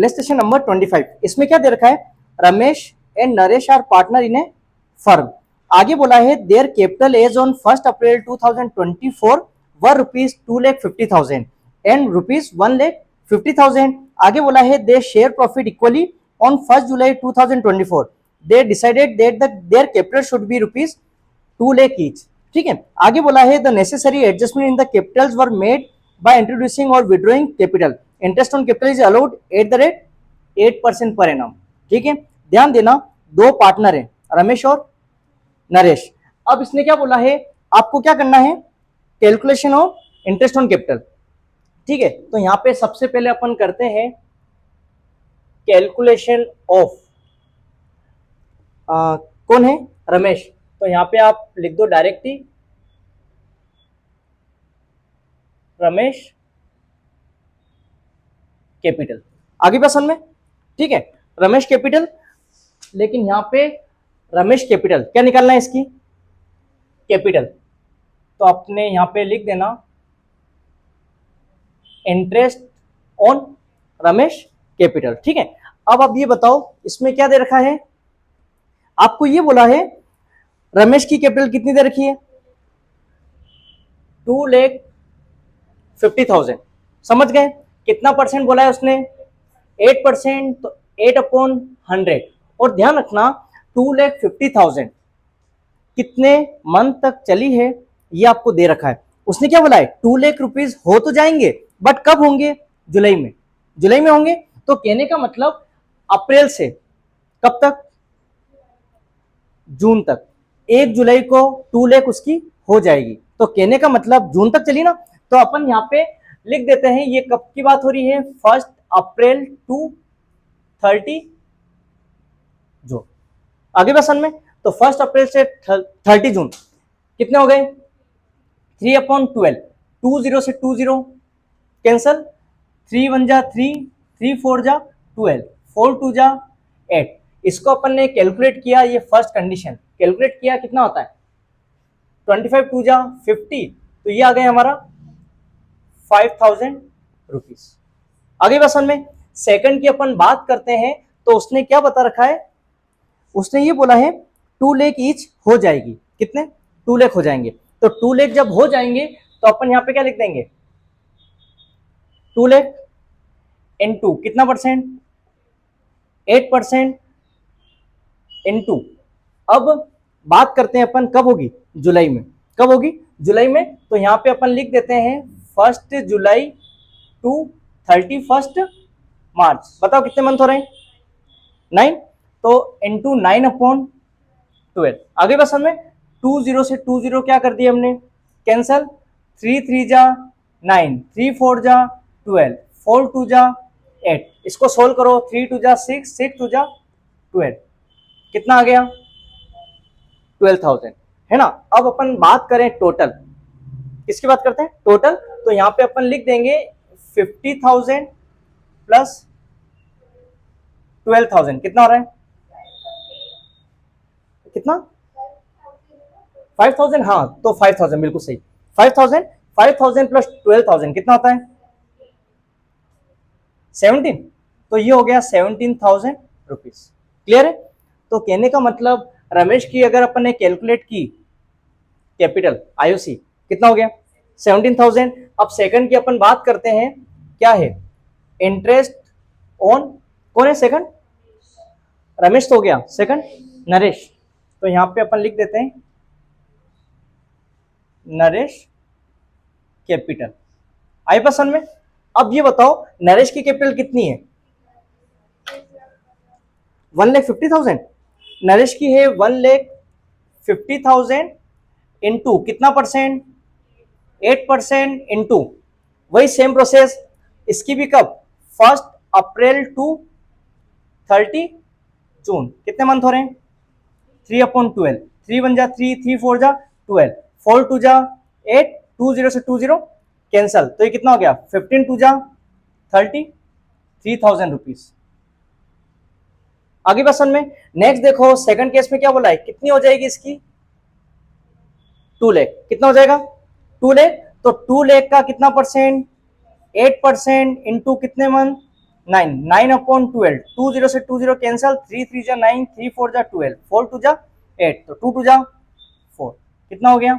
Illustration number 25। इसमें क्या दे रखा है, Ramesh and Naresh are partner in a firm. आगे बोला है their capital as on 1 April 2024 were ₹2,50,000 and ₹1,50,000। आगे बोला है they share profit equally on 1 July 2024 they decided that their capital should be ₹2 lakh each. ठीक है, आगे बोला है the necessary adjustment in the capitals were made by introducing और withdrawing capital. Interest on capital is allowed at the rate 8% per annum. ठीक है, ध्यान देना, दो पार्टनर हैं रमेश और नरेश। अब इसने क्या बोला है, आपको क्या करना है, calculation of interest on capital. ठीक है, तो यहां पे सबसे पहले अपन करते हैं कैलकुलेशन ऑफ, कौन है, रमेश। तो यहां पे आप लिख दो डायरेक्ट ही रमेश कैपिटल, आगे बसन में। ठीक है, रमेश कैपिटल, लेकिन यहां पे रमेश कैपिटल क्या निकालना है, इसकी कैपिटल। तो आपने यहां पे लिख देना इंटरेस्ट ऑन रमेश कैपिटल। ठीक है, अब आप ये बताओ इसमें क्या दे रखा है, आपको ये बोला है रमेश की कैपिटल कितनी दे रखी है, 2,50,000। समझ गए, कितना परसेंट बोला है उसने, 8%, तो 8/100। और ध्यान रखना 2,50,000 कितने मंथ तक चली है ये आपको दे रखा है। उसने क्या बोला है, 2 लाख रुपीज हो तो जाएंगे, बट कब होंगे, जुलाई में, जुलाई में होंगे। तो कहने का मतलब अप्रैल से कब तक, जून तक। 1 जुलाई को 2 लाख उसकी हो जाएगी, तो कहने का मतलब जून तक चली ना। तो अपन यहाँ पे लिख देते हैं ये कब की बात हो रही है, 1 अप्रैल टू 30 जून। आगे बसन में, तो 1 अप्रैल से 30 जून कितने हो गए, 3/12। 20 से 20 कैंसल, 3 1 जा 3, 3 4 जा 12, 4 2 जा 8। इसको अपन ने कैलकुलेट किया, ये फर्स्ट कंडीशन कैलकुलेट किया, कितना होता है 25 2 जा 50, तो ये आ गया हमारा 5,000 रुपीज। आगे बसन में सेकंड की अपन बात करते हैं, तो उसने क्या बता रखा है, उसने ये बोला है 2 लाख ईच हो जाएगी, कितने 2 लाख हो जाएंगे। तो 2 लाख जब हो जाएंगे तो अपन यहाँ पे क्या लिख देंगे, 2 लाख इनटू कितना परसेंट, 8% इनटू। अब बात करते हैं अपन कब होगी, जुलाई में। कब होगी, जुलाई में। तो यहाँ पे अपन लिख देते हैं 1 जुलाई टू 31 मार्च। बताओ कितने मंथ हो रहे हैं, 9, तो इनटू 9/12। आगे बस हमें 20 से 20 क्या कर दिया हमने, कैंसल, 3 3 जा 9, 3 4 जा 12, 4 2 जा 8। इसको सोल्व करो, 3 2 जा 6, 6 2 जा 12, कितना आ गया 12,000, है ना। अब अपन बात करें टोटल, किसकी बात करते हैं, टोटल। तो यहाँ पे अपन लिख देंगे 50,000 प्लस 12,000, कितना हो रहा है, कितना 5,000। हाँ, तो 5,000 बिल्कुल सही, 5,000 प्लस 12,000 कितना होता है 17। तो ये हो गया 17,000 रुपीज। क्लियर है। तो कहने का मतलब रमेश की अगर अपन ने कैलकुलेट की कैपिटल आईओसी, कितना हो गया 17,000। अब सेकंड की अपन बात करते हैं, क्या है, इंटरेस्ट ऑन, कौन है सेकंड, रमेश तो हो गया, सेकंड नरेश। तो यहां पे अपन लिख देते हैं नरेश कैपिटल, आई पसंद में। अब ये बताओ नरेश की कैपिटल कितनी है, 1,50,000। नरेश की है 1,50,000 इंटू कितना परसेंट, 8% इंटू, वही सेम प्रोसेस इसकी भी, कब 1 अप्रैल टू 30 जून। कितने मंथ हो रहे हैं 3/12, 3 1 जा 3, 3 4 जा 12, 4 2 जा 8, 20 से 20 कैंसल, तो ये कितना हो गया 15 2 जा 30, 3,000 रुपीज। आगे बसन में नेक्स्ट देखो, सेकंड केस में क्या बोला है, कितनी हो जाएगी इसकी 2 लाख, कितना हो जाएगा 2 लाख। तो 2 लाख का कितना परसेंट, 8% इंटू कितने मंथ 9, 9/12, 2 0 से 2 0 कैंसल, 3 3 जा 9, 3 4 जा 12, 4 2 जा 8, तो 2 2 जा 4, कितना हो गया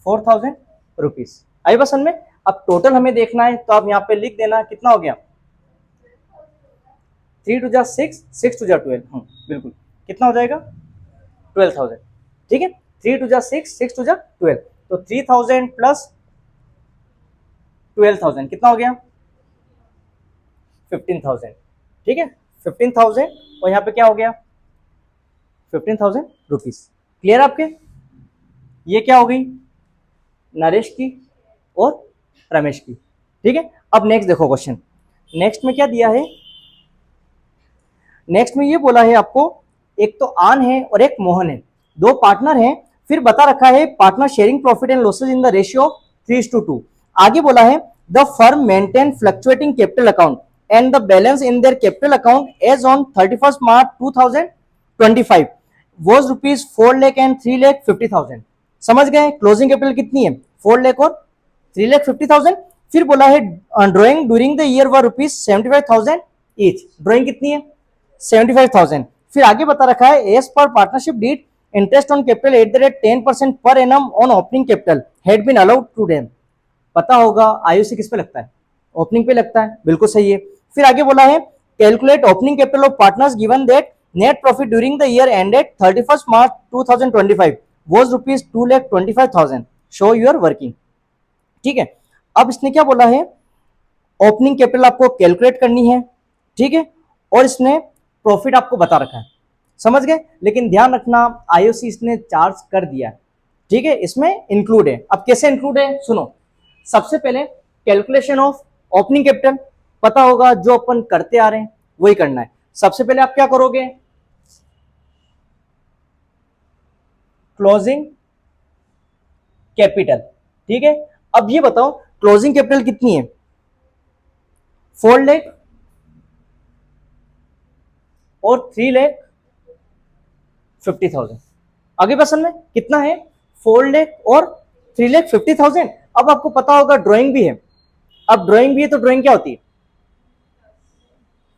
4000 रुपीज। आई बस में। अब टोटल हमें देखना है तो आप यहाँ पे लिख देना कितना हो गया, 3 2 जा 6, 6 2 जा 12, बिल्कुल कितना हो जाएगा 12,000। ठीक है, 3 2 जा 6, 6 2 जा 12, तो 3000 प्लस 12,000 कितना हो गया 15,000। ठीक है, 15,000 और यहाँ पे क्या हो गया 15,000 रुपीज। क्लियर आपके? ये क्या हो गई नरेश की और रमेश की। ठीक है, अब नेक्स्ट देखो क्वेश्चन। नेक्स्ट में क्या दिया है, नेक्स्ट में ये बोला है आपको, एक तो आन है और एक मोहन है, दो पार्टनर हैं, फिर बता रखा है partner sharing profit and losses in the ratio 3:2। आगे बोला है the firm maintain fluctuating capital account and the balance in their capital account as on 31 March 2025 was rupees 4 lakh and 3,50,000। समझ गए? क्लोजिंग कैपिटल कितनी है 4 लाख और 3,50,000। फिर बोला है drawing during the year were rupees 75,000 each. Drawing कितनी है 75,000। फिर आगे बता रखा है as per partnership deed interest on capital at the rate 10% per annum on opening capital had been allowed to them. पता होगा आईओसी किस पे लगता है, ओपनिंग पे लगता है, बिल्कुल सही है। फिर आगे बोला है calculate opening capital of partners given that net profit during the year ended 31 March 2025 was rupees 2,25,000 show your working. ठीक है, अब इसने क्या बोला है ओपनिंग कैपिटल आपको कैलकुलेट करनी है। ठीक है, और इसने प्रॉफिट आपको बता रखा है, समझ गए? लेकिन ध्यान रखना आईओसी इसने चार्ज कर दिया है। ठीक है, इसमें इंक्लूड है। अब कैसे इंक्लूड है सुनो, सबसे पहले कैलकुलेशन ऑफ ओपनिंग कैपिटल पता होगा, जो अपन करते आ रहे हैं वही करना है। सबसे पहले आप क्या करोगे क्लोजिंग कैपिटल। ठीक है, अब ये बताओ क्लोजिंग कैपिटल कितनी है 4 लाख और 3,50,000। आगे क्वेश्चन में कितना है 4 लाख और 3,50,000। अब आपको पता होगा ड्राइंग भी है, अब ड्राइंग भी है तो ड्राइंग क्या होती है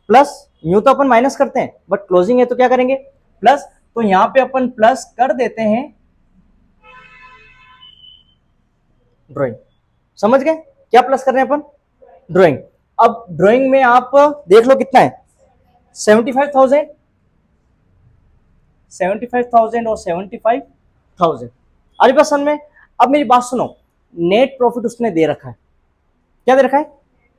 प्लस, यूं तो अपन माइनस करते हैं बट क्लोजिंग है तो क्या करेंगे प्लस, तो यहां पे अपन प्लस कर देते हैं ड्राइंग। समझ गए क्या प्लस कर रहे हैं अपन ड्राइंग। अब ड्राइंग में आप देख लो कितना है 75,000, 75,000 और 75,000। अरे क्वेश्चन में अब मेरी बात सुनो, नेट प्रॉफिट उसने दे रखा है, क्या दे रखा है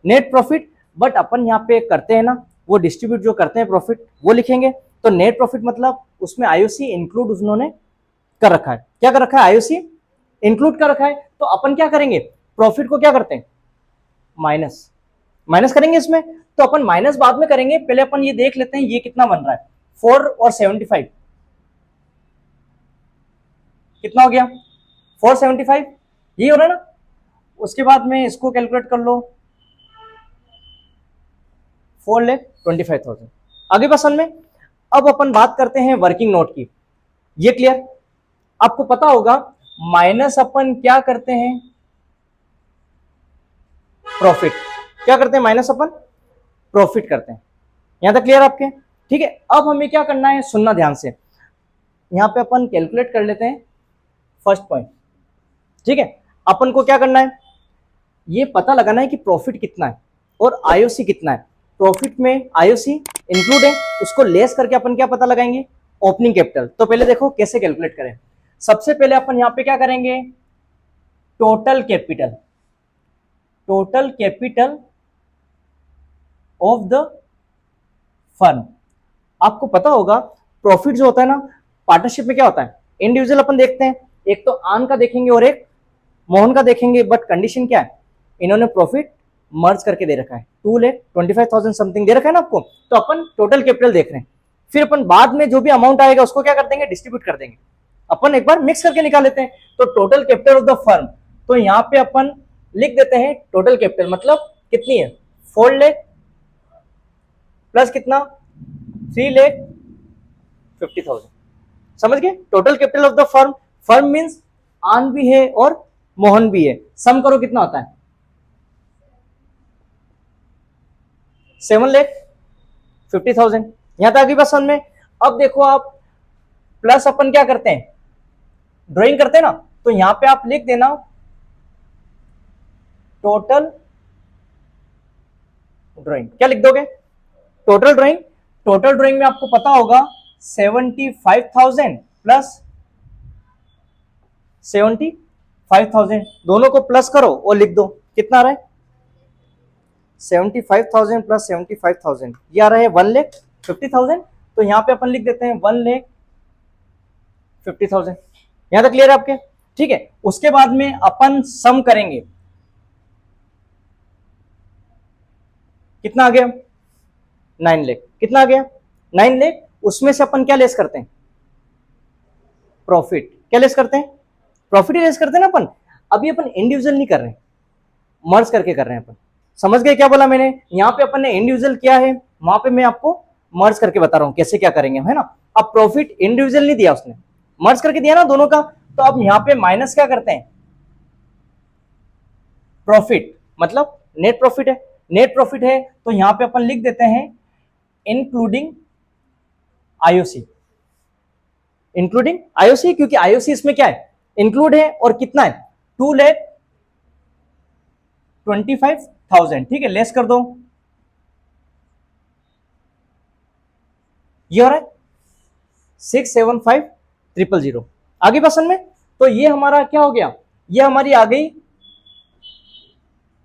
नेट प्रॉफिट, बट अपन यहाँ पे करते हैं ना वो डिस्ट्रीब्यूट जो करते हैं प्रॉफिट वो लिखेंगे। तो नेट प्रॉफिट मतलब उसमें आईओसी इंक्लूड उन्होंने कर रखा है। क्या कर रखा है आईओसी इंक्लूड कर रखा है, तो अपन क्या करेंगे प्रॉफिट को क्या करते हैं माइनस, माइनस करेंगे इसमें। तो अपन माइनस बाद में करेंगे, पहले अपन ये देख लेते हैं ये कितना बन रहा है 4 और 75 कितना हो गया 475, ये हो रहा है ना। उसके बाद में इसको कैलकुलेट कर लो 4,25,000। आगे पसंद में अब अपन बात करते हैं वर्किंग नोट की। ये क्लियर? आपको पता होगा माइनस अपन क्या करते हैं प्रॉफिट, क्या करते हैं माइनस अपन प्रॉफिट करते हैं। यहां तक क्लियर आपके? ठीक है, अब हमें क्या करना है सुनना ध्यान से, यहां पे अपन कैलकुलेट कर लेते हैं फर्स्ट पॉइंट। ठीक है, अपन को क्या करना है ये पता लगाना है कि प्रॉफिट कितना है और आईओसी कितना है। प्रॉफिट में आईओसी इंक्लूड है, उसको लेस करके अपन क्या पता लगाएंगे ओपनिंग कैपिटल। तो पहले देखो कैसे कैलकुलेट करें। सबसे पहले अपन यहां पे क्या करेंगे total capital, total capital of the firm. आपको पता होगा प्रॉफिट जो होता है ना पार्टनरशिप में क्या होता है इंडिविजुअल अपन देखते हैं, एक तो आन का देखेंगे और एक मोहन का देखेंगे, बट कंडीशन क्या है इन्होंने प्रॉफिट मर्ज करके दे रखा है 2,25,000 समथिंग दे रखा है ना आपको, तो अपन टोटल कैपिटल देख रहे हैं। फिर अपन बाद में जो भी अमाउंट आएगा उसको क्या कर देंगे डिस्ट्रीब्यूट कर देंगे, अपन एक बार मिक्स करके निकाल लेते हैं। तो total capital of the firm, तो यहाँ पे अपन लिख देते हैं टोटल कैपिटल मतलब कितनी है 4 लाख प्लस कितना 3,50,000। समझ गए total capital of the firm, firm means आन भी है और मोहन भी है, सम करो कितना होता है 7,50,000। यहां तक आगे बात समझ में। अब देखो आप प्लस अपन क्या करते हैं, ड्राइंग करते हैं ना, तो यहां पे आप लिख देना टोटल ड्राइंग। क्या लिख दोगे, टोटल ड्राइंग। टोटल ड्राइंग में आपको पता होगा 75,000 प्लस 75,000, दोनों को प्लस करो और लिख दो कितना आ रहा है 75,000 प्लस 75,000, ये आ रहा है 1,50,000। तो यहां पे अपन लिख देते हैं 1,50,000। यहां तक क्लियर है आपके? ठीक है, उसके बाद में अपन सम करेंगे, कितना आ गया 9 लाख। कितना आ गया 9 लाख। उसमें से अपन क्या लेस करते हैं, प्रॉफिट। क्या लेस करते हैं, प्रॉफिट ही लेस करते हैं ना अपन। अभी अपन इंडिविजुअल नहीं कर रहे हैं, मर्ज करके कर रहे हैं अपन। समझ गए क्या बोला मैंने? यहां पे अपन ने इंडिविजुअल किया है, वहां पे मैं आपको मर्ज करके बता रहा हूं कैसे क्या करेंगे, है ना। अब प्रॉफिट इंडिविजुअल नहीं दिया उसने, मर्ज करके दिया ना दोनों का। तो अब यहां पे माइनस क्या करते हैं, प्रॉफिट, मतलब नेट प्रॉफिट है। नेट प्रॉफिट है तो यहां पे अपन लिख देते हैं इंक्लूडिंग आईओसी। इंक्लूडिंग आईओसी, क्योंकि आईओसी इसमें क्या है, इंक्लूड है। और कितना है 2,25,000। ठीक है, लेस कर दो, ये हो रहा है 675,000। आगे पसंद में। तो ये हमारा क्या हो गया, ये हमारी आ गई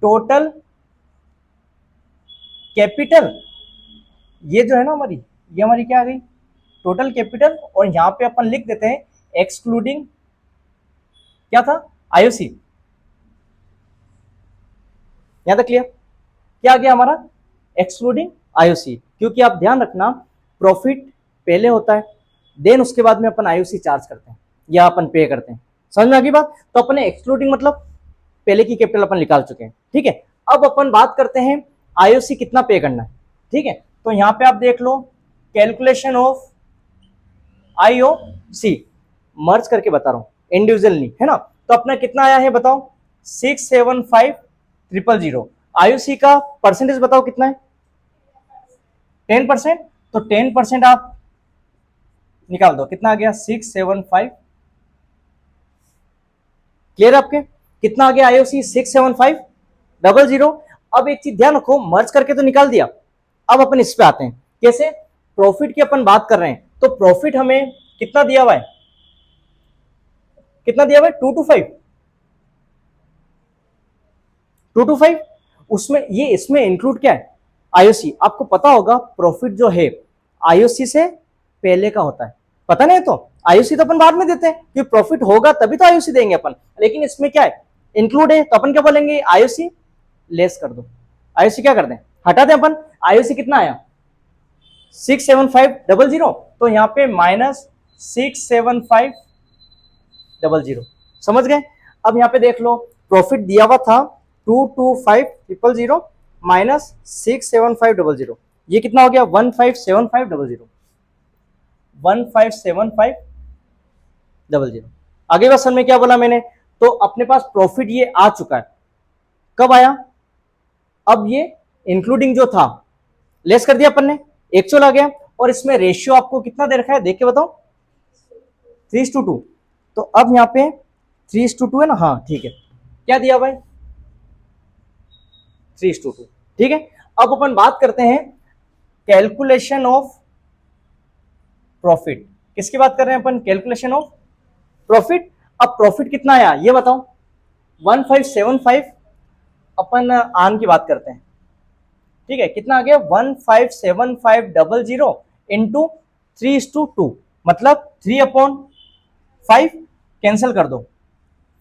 टोटल कैपिटल। ये जो है ना हमारी, ये हमारी क्या आ गई टोटल कैपिटल। और यहां पे अपन लिख देते हैं एक्सक्लूडिंग क्या था, आईओसी। यहां तक क्लियर? क्या आ गया हमारा एक्सक्लूडिंग आईओसी। क्योंकि आप ध्यान रखना प्रॉफिट पहले होता है, देन उसके बाद में अपन आईओसी चार्ज करते हैं या अपन पे करते हैं। समझ में आ गई बात? तो अपने एक्सक्लूडिंग मतलब पहले की कैपिटल अपन निकाल चुके हैं। ठीक है, अब अपन बात करते हैं आईओसी कितना पे करना है। ठीक है, तो यहां पे आप देख लो कैलकुलेशन ऑफ आईओसी, मर्ज करके बता रहा हूं, इंडिविजुअल नहीं, है ना। तो अपना कितना आया है बताओ 675,000। आईओसी का परसेंटेज बताओ कितना है 10%। तो 10% आप निकाल दो, कितना आ गया 675। क्लियर आपके? कितना आ गया आईओसी 675,000। अब एक चीज ध्यान रखो, मर्ज करके तो निकाल दिया। अब अपन इस पे आते हैं, कैसे, प्रॉफिट की अपन बात कर रहे हैं। तो प्रॉफिट हमें कितना दिया हुआ है, कितना दिया हुआ है 225। उसमें ये इसमें इंक्लूड क्या है, आईओसी। आपको पता होगा प्रॉफिट जो है आईओसी से पहले का होता है, पता नहीं तो आईओसी तो अपन बाद में देते हैं, क्योंकि प्रॉफिट होगा तभी तो आईओसी देंगे अपन। लेकिन इसमें क्या है, इंक्लूड है, तो अपन क्या बोलेंगे आईओसी लेस कर दो। आईओसी क्या कर दें, हटा दें अपन। आईओसी कितना आया 675,000। तो यहां पे माइनस 675,000। समझ गए? अब यहां पे देख लो प्रॉफिट दिया हुआ था 225,000 माइनस 675,000, ये कितना हो गया 1575,000। 1575,000। आगे क्वेश्चन में क्या बोला मैंने, तो अपने पास प्रॉफिट ये आ चुका है, कब आया, अब ये इंक्लूडिंग जो था लेस कर दिया अपन ने, एक्चुअल आ गया। और इसमें रेशियो आपको कितना दे रखा है देख के बताओ 3:2। तो अब यहां पे 3:2 है ना, हाँ ठीक है, क्या दिया भाई 3:2। ठीक है, अब अपन बात करते हैं कैलकुलेशन ऑफ प्रॉफिट। किसकी बात कर रहे हैं अपन, कैलकुलेशन ऑफ प्रॉफिट। अब प्रॉफिट कितना आया ये बताओ 1575। अपन आन की बात करते हैं, ठीक है, कितना आ गया 1575,000 इंटू 3:2, मतलब 3/5 कैंसिल कर दो,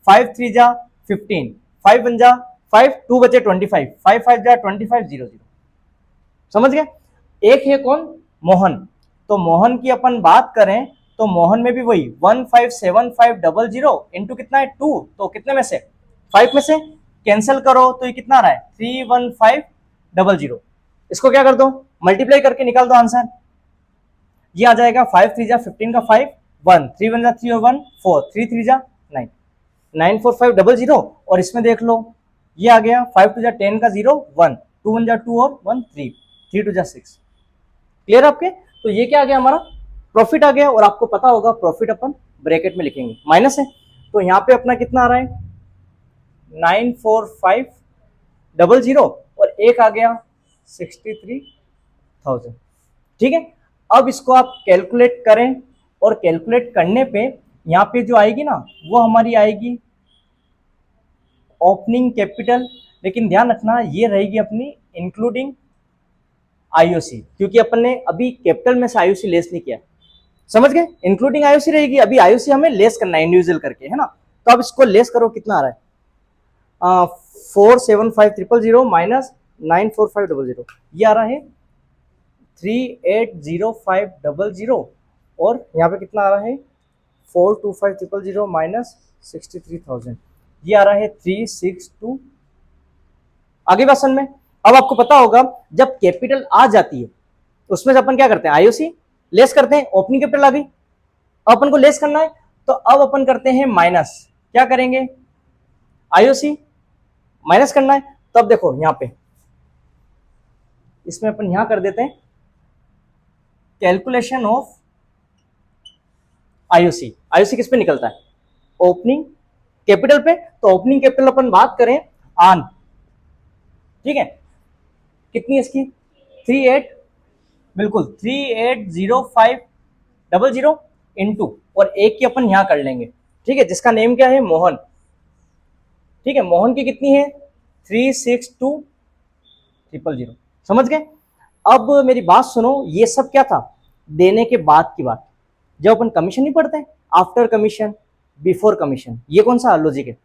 5 3 जा 15, 5 1 जा 5, 2 बचे 25, 5 5 जा 25, 0 0। समझ गए? एक है कौन, मोहन। तो मोहन की अपन बात करें तो मोहन में भी वही 1575,000 इंटू कितना है 2, तो कितने में से 5 में से कैंसिल करो तो ये कितना आ रहा है 315,000। इसको क्या कर दो मल्टीप्लाई करके निकाल दो आंसर, ये आ जाएगा 5 3 जा 15 का 5, 1 3 1 जा 3 और 1 4, 3 3 जा 9, 945,000। और इसमें देख लो ये आ गया 5 2 जा 10 का 0 1, 2 1 जा 2 और 1 3, 3 टू जा 6। क्लियर आपके? तो ये क्या आ गया हमारा प्रॉफिट आ गया, और आपको पता होगा प्रॉफिट अपन ब्रैकेट में लिखेंगे, माइनस है, तो यहाँ पे अपना कितना आ रहा है 94500 और एक आ गया 63,000। ठीक है, अब इसको आप कैलकुलेट करें, और कैलकुलेट करने पे यहाँ पे जो आएगी ना वो हमारी आएगी ओपनिंग कैपिटल, लेकिन ध्यान रखना ये रहेगी अपनी इंक्लूडिंग आईओसी, क्योंकि अपन ने अभी कैपिटल में से आईओसी लेस नहीं किया, समझ गए? इंक्लूडिंग आईओसी रहेगी, अभी आईओसी हमें लेस करना है इंडिविजुअल करके, है ना? तो अब इसको लेस करो, कितना आ रहा है 475,000 माइनस 94500, ये आ रहा है 380500, और यहाँ पे कितना आ रहा है 425,000 माइनस 63,000, ये आ रहा है 362। आगे क्वेश्चन में अब आपको पता होगा जब कैपिटल आ जाती है उसमें से अपन क्या करते हैं, आईओसी लेस करते हैं, ओपनिंग कैपिटल आ गई, अब अपन को लेस करना है, तो अब अपन करते हैं माइनस, क्या करेंगे आईओसी माइनस करना है, तो अब देखो यहां पे इसमें अपन यहां कर देते हैं कैलकुलेशन ऑफ आईओसी। आईओसी किस पे निकलता है, ओपनिंग कैपिटल पे, तो ओपनिंग कैपिटल अपन बात करें ऑन, ठीक है, कितनी है इसकी 38, बिल्कुल 380500 इंटू, और एक की अपन यहां कर लेंगे, ठीक है, जिसका नेम क्या है मोहन, ठीक है, मोहन की कितनी है 362000, समझ गए? अब मेरी बात सुनो, ये सब क्या था देने के बाद की बात, जब अपन कमीशन नहीं पढ़ते आफ्टर कमीशन बिफोर कमीशन, ये कौन सा लॉजिक है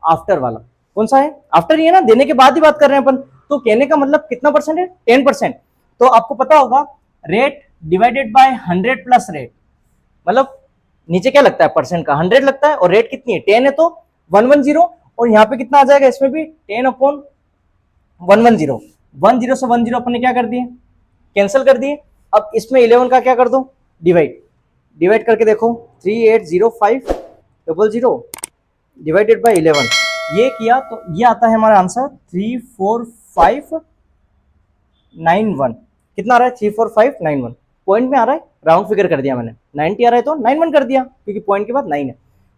आफ्टर वाला, कौन सा है आफ्टर, ये ना देने के बाद ही बात कर रहे हैं अपन, तो कहने का मतलब कितना परसेंट है 10%, तो आपको पता होगा rate divided by 100 plus rate, मतलब नीचे क्या लगता है परसेंट का 100 लगता है, और रेट कितनी है 10 है तो 110, और यहाँ पे कितना आ जाएगा इसमें भी 10/110, 10 से 10 अपन ने क्या कर दिए कैंसिल कर दिए, अब इसमें 11 का क्या कर दो डिवाइड करके देखो 380500 डिवाइडेड बाय 11, ये किया तो ये आता है हमारा आंसर 34591, कितना आ रहा है 34591, पॉइंट में आ रहा है, राउंड फिगर कर दिया मैंने, 90 आ रहा है तो 91 कर दिया, क्योंकि पॉइंट के बाद 9 है।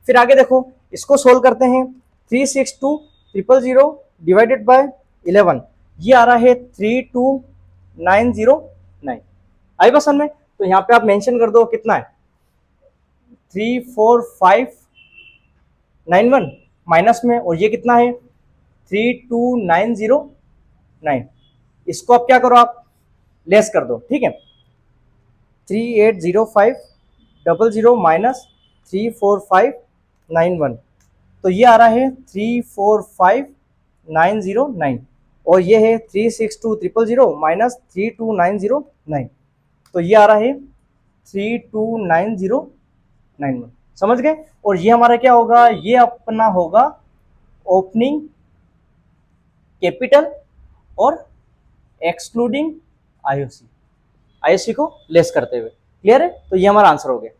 फिर आगे देखो इसको सोल्व करते हैं, 362000 डिवाइडेड बाय 11, ये आ रहा है 32909, आई बस में, तो यहाँ पे आप मेंशन कर दो कितना है 34591 माइनस में, और ये कितना है 32909, इसको आप क्या करो आप लेस कर दो, ठीक है, 380500 माइनस 34591, तो ये आ रहा है 345,909, और ये है 362,000 माइनस 32909, तो ये आ रहा है 329,091, समझ गए? और ये हमारा क्या होगा, ये अपना होगा ओपनिंग कैपिटल और एक्सक्लूडिंग आईओसी, आईओसी को लेस करते हुए, क्लियर है? तो ये हमारा आंसर हो गया।